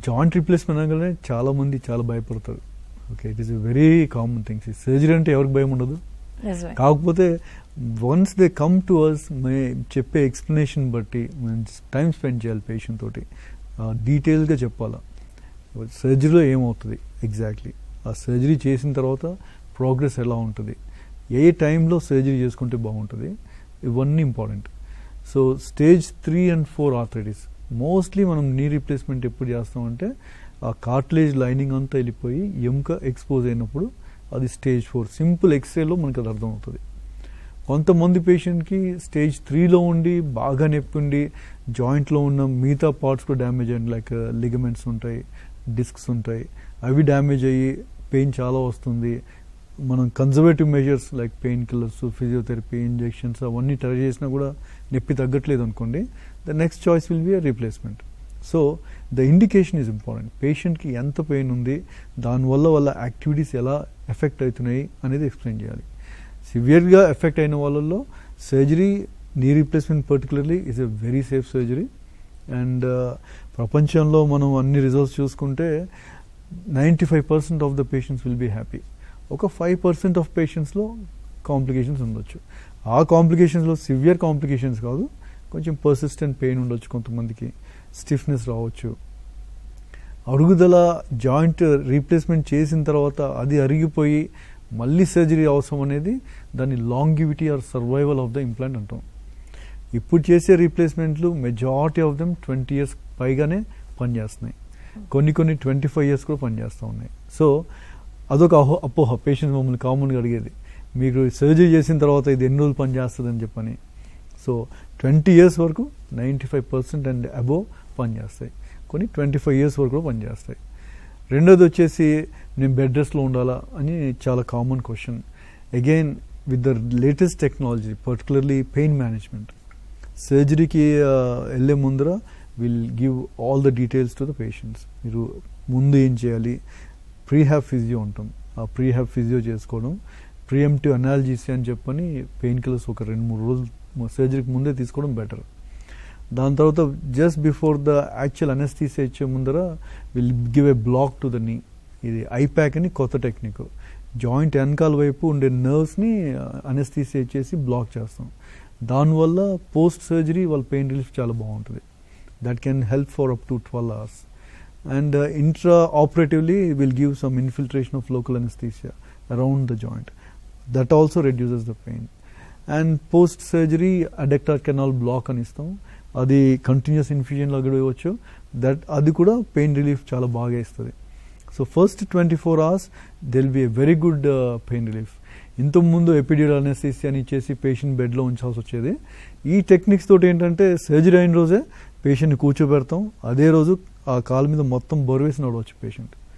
Joint replacement అనగానే చాలామంది చాలా భయపడతారు. Okay, it is a very common things. Surgery అంటే ఎవరికి భయం ఉండదు. కాకపోతే once they come to us, చెప్పే ఎక్స్ప్లెనేషన్ బట్టి టైం స్పెండ్ చేయాలి పేషెంట్ తోటి, డీటెయిల్గా చెప్పాలా సర్జరీలో ఏమవుతుంది ఎగ్జాక్ట్లీ, ఆ సర్జరీ చేసిన తర్వాత ప్రోగ్రెస్ ఎలా ఉంటుంది, ఏ టైంలో సర్జరీ చేసుకుంటే బాగుంటుంది, ఇవన్నీ important. So stage 3 and 4 arthritis mostly మనం నీ రీప్లేస్మెంట్ ఎప్పుడు చేస్తామంటే ఆ కార్టిలేజ్ లైనింగ్ అంతా వెళ్ళిపోయి ఎముక ఎక్స్పోజ్ అయినప్పుడు, అది స్టేజ్ 4. సింపుల్ ఎక్స్రేలో మనకు అది అర్థమవుతుంది. కొంతమంది పేషెంట్కి స్టేజ్ 3లో ఉండి బాగా నొప్పి ఉండి జాయింట్లో ఉన్న మిగతా పార్ట్స్ కూడా డ్యామేజ్ అయ్యండి, లైక్ లిగమెంట్స్ ఉంటాయి, డిస్క్స్ ఉంటాయి, అవి డ్యామేజ్ అయ్యి పెయిన్ చాలా వస్తుంది. మనం conservative measures like pain killers, physiotherapy, injections అవన్నీ ట్రై చేసినా కూడా నొప్పి తగ్గట్లేదు అనుకోండి, the next choice will be a replacement. So the indication is important. పేషెంట్కి ఎంత పెయిన్ ఉంది, దానివల్ల వాళ్ళ యాక్టివిటీస్ ఎలా ఎఫెక్ట్ అవుతున్నాయి అనేది ఎక్స్ప్లెయిన్ చేయాలి. సివియర్గా ఎఫెక్ట్ అయిన వాళ్ళల్లో surgery, knee replacement particularly is a very safe surgery. And ప్రపంచంలో మనం అన్ని రిజల్ట్స్ చూసుకుంటే 95% of the patients will be happy. ఒక 5% ఆఫ్ పేషెంట్స్లో కాంప్లికేషన్స్ ఉండొచ్చు. ఆ కాంప్లికేషన్స్లో సివియర్ కాంప్లికేషన్స్ కాదు, కొంచెం పర్సిస్టెంట్ పెయిన్ ఉండొచ్చు, కొంతమందికి స్టిఫ్నెస్ రావచ్చు. అరుగుదల జాయింట్ రీప్లేస్మెంట్ చేసిన తర్వాత అది అరిగిపోయి మళ్ళీ సర్జరీ అవసరం అనేది దాన్ని longevity or survival of the implant అంటాం. ఇప్పుడు చేసే రీప్లేస్మెంట్లు మెజారిటీ ఆఫ్ దెమ్ 20 years పైగానే పనిచేస్తున్నాయి, కొన్ని 25 years కూడా పనిచేస్తూ ఉన్నాయి. సో అదొక అపోహ పేషెంట్స్ మమ్మల్ని కామన్గా అడిగేది, మీకు సర్జరీ చేసిన తర్వాత ఇది ఎన్ని రోజులు పనిచేస్తుంది అని చెప్పని. సో 20 years వరకు 95% అండ్ అబోవ్ పనిచేస్తాయి, కొన్ని 25 years వరకు కూడా పనిచేస్తాయి. రెండోది వచ్చేసి నేను బెడ్ రెస్ట్లో ఉండాలా అని చాలా common question. Again with the latest technology, particularly pain management, సర్జరీకి వెళ్ళే ముందర will give all the details to the patients. మీరు ముందు ఏం చేయాలి, ప్రీహాబ్ ఫిజియో ఉంటాం, ఆ ప్రీహాబ్ ఫిజియో చేసుకోవడం, ప్రియంప్టివ్ అనాల్జీసియా అని చెప్పని పెయిన్ కిల్లర్స్ ఒక 2-3 రోజులు సర్జరీకి ముందే తీసుకోవడం బెటర్. దాని తర్వాత just before the actual anaesthesia ఇచ్చే ముందర will give a block to the knee. ఇది ఐప్యాక్ అని కొత్త టెక్నిక్. జాయింట్ వెనకాల వైపు ఉండే నర్వ్స్ని అనెస్థీసియా ఇచ్చేసి బ్లాక్ చేస్తాం. దానివల్ల పోస్ట్ సర్జరీ వాళ్ళ పెయిన్ రిలీఫ్ చాలా బాగుంటుంది. That can help for up to 12 hours. And intra-operatively will give some infiltration of local anesthesia around the joint. That also reduces the pain. And post-surgery adductor canal block అని ఇస్తాం, అది continuous infusion లాగా ఇవ్వచ్చు. అది కూడా pain relief చాలా బాగా ఇస్తుంది. So first 24 hours there will be a very good pain relief. ఇంతకుముందు ఎపిడ్యూరల్ అనెస్థీసియా అని ఇచ్చేసి పేషెంట్ బెడ్లో ఉంచాల్సి వచ్చేది. ఈ టెక్నిక్స్ తోటి ఏంటంటే సర్జరీ అయిన రోజే పేషెంట్ని కూర్చోబెడతాం, అదే రోజు ఆ కాలు మీద మొత్తం బరువేసి నడవచ్చు పేషెంట్.